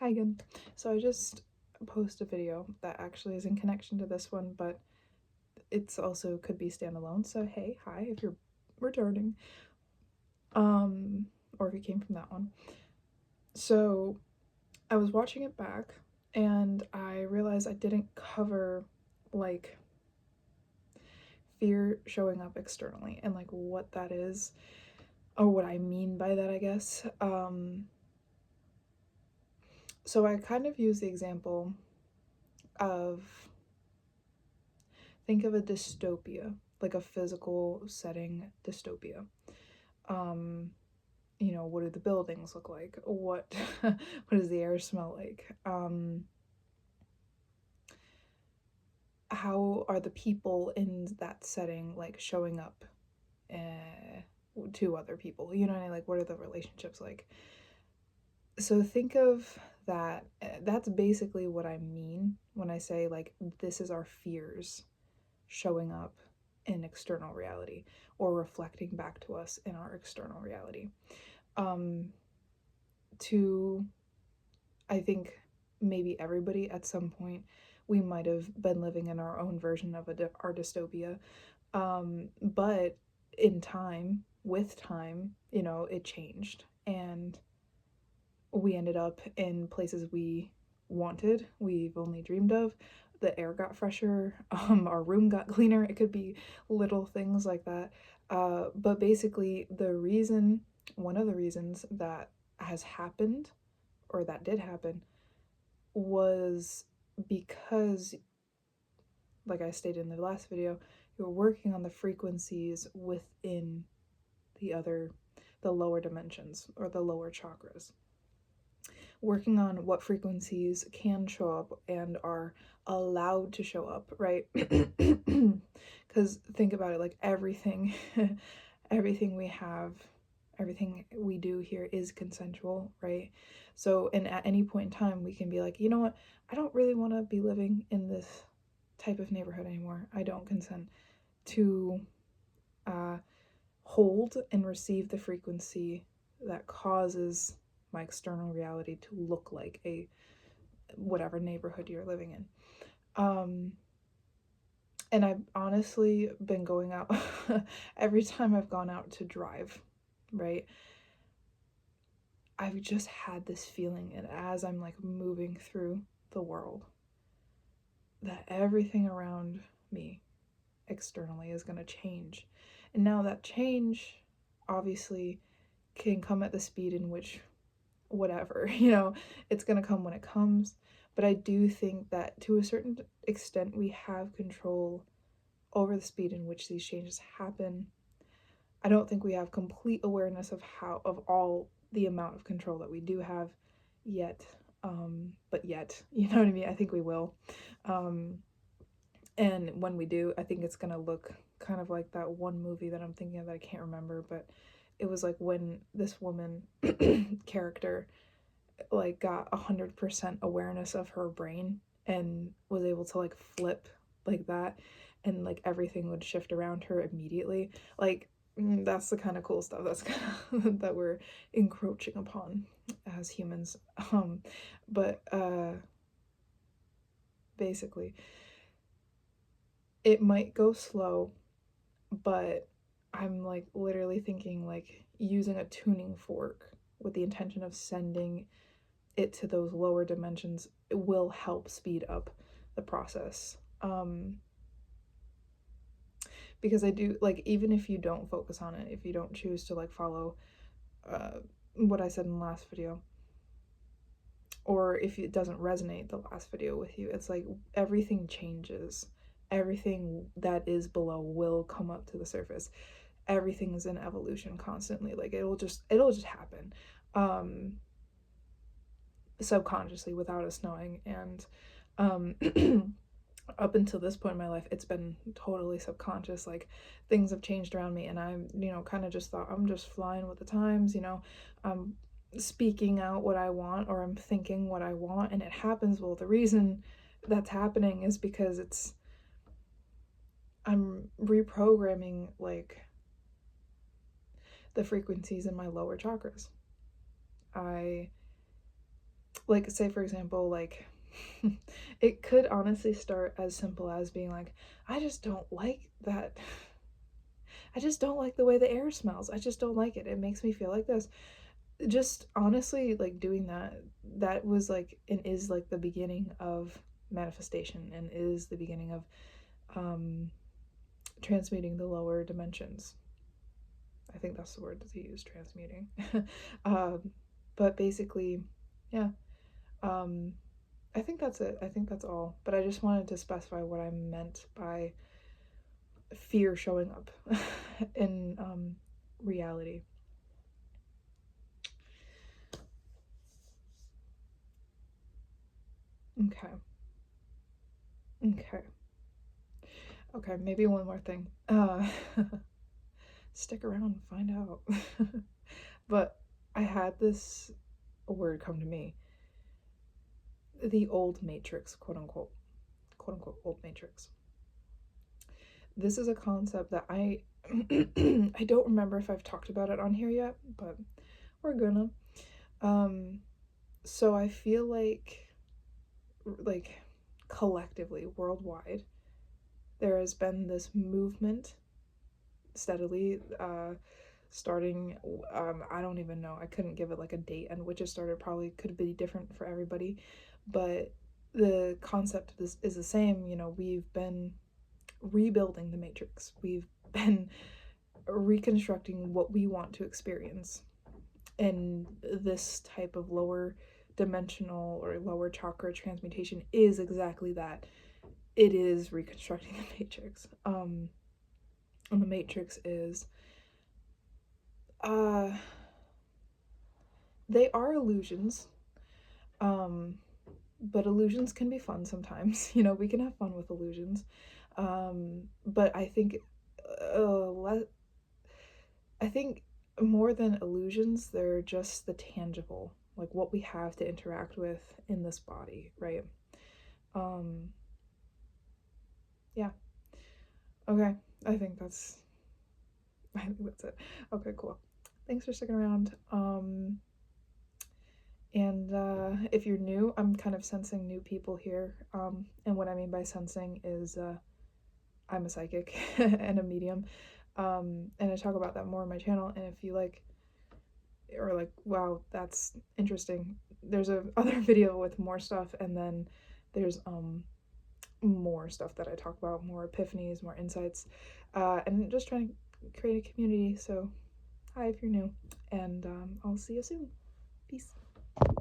Hi again. So I just posted a video that actually is in connection to this one, but it's also could be standalone. So hey, hi if you're returning. Um or if you came from that one. So I was watching it back and I realized I didn't cover like fear showing up externally and like what that is or what I mean by that, I guess. So I kind of use the example of think of a dystopia, like a physical setting dystopia. Um, what do the buildings look like? What what does the air smell like? How are the people in that setting like showing up to other people? You know what I mean? Like, what are the relationships like? So think of that. That's basically what I mean when I say like this is our fears showing up in external reality or reflecting back to us in our external reality. Um, to, I think, maybe everybody at some point, we might have been living in our own version of our dystopia. But in time, with time, it changed. And we ended up in places we wanted, we've only dreamed of. The air got fresher, our room got cleaner. It could be little things like that. But basically, one of the reasons that has happened, or that did happen, was because, like I stated in the last video, you're working on the frequencies within the lower dimensions or the lower chakras, working on what frequencies can show up and are allowed to show up, right? Because think about it, like everything, everything we have, everything we do here is consensual, right? So, and at any point in time, we can be like, you know what? I don't really want to be living in this type of neighborhood anymore. I don't consent to uh, hold and receive the frequency that causes my external reality to look like a whatever neighborhood you're living in. And I've honestly been going out every time I've gone out to drive, right? I've just had this feeling, and as I'm like moving through the world, that everything around me externally is going to change. And now that change obviously can come at the speed in which whatever, it's going to come when it comes. But I do think that to a certain extent, we have control over the speed in which these changes happen. I don't think we have complete awareness of all the amount of control that we do have yet. But yet, you know what I mean? I think we will. Um, and when we do, I think it's going to look kind of like that one movie that I'm thinking of that I can't remember, but it was like when this woman character like got 100% awareness of her brain and was able to like flip like that, and like everything would shift around her immediately. Like that's the kind of cool stuff that's kind of that we're encroaching upon as humans. But basically it might go slow, but I'm like literally thinking like using a tuning fork with the intention of sending it to those lower dimensions, it will help speed up the process. Because I do like, even if you don't focus on it, if you don't choose to like follow uh, what I said in the last video, or if it doesn't resonate the last video with you, it's like everything changes. Everything that is below will come up to the surface. Everything is in evolution constantly. Like it'll just happen. Um Subconsciously without us knowing. And up until this point in my life, it's been totally subconscious. Like things have changed around me, and I'm, kind of just thought I'm just flying with the times. I'm speaking out what I want, or I'm thinking what I want, and it happens. Well, the reason that's happening is because I'm reprogramming like the frequencies in my lower chakras. I like, say for example, like, it could honestly start as simple as being like, I just don't like that. I just don't like the way the air smells. I just don't like it. It makes me feel like this. Just honestly, like, doing that, that was like and is like the beginning of manifestation, and is the beginning of um transmuting the lower dimensions. I think that's the word that they use, transmuting. um, but basically, yeah. Um, I think that's it. I think that's all. But I just wanted to specify what I meant by fear showing up in reality. Okay. Okay. Okay. Maybe one more thing. Stick around and find out. But I had this word come to me, the old matrix, quote unquote old matrix. This is a concept that I don't remember if I've talked about it on here yet, but we're gonna. Um so I feel like collectively worldwide there has been this movement steadily starting I don't even know. I couldn't give it like a date and which it started, probably could be different for everybody, but the concept is the same. You know, we've been rebuilding the matrix. We've been reconstructing what we want to experience. And this type of lower dimensional or lower chakra transmutation is exactly that. It is reconstructing the matrix. And the matrix is uh they are illusions. Um but illusions can be fun sometimes. You know, we can have fun with illusions. But I think more than illusions, they're just the tangible, like what we have to interact with in this body, right? Um, yeah. Okay. I think that's I think that's it. Okay, cool. Thanks for sticking around. And if you're new, I'm kind of sensing new people here. And what I mean by sensing is I'm a psychic and a medium. And I talk about that more on my channel. And if you like or like, wow, that's interesting. There's a other video with more stuff, and then there's more stuff that I talk about, more epiphanies, more insights, and just trying to create a community. So hi if you're new, and I'll see you soon. Peace.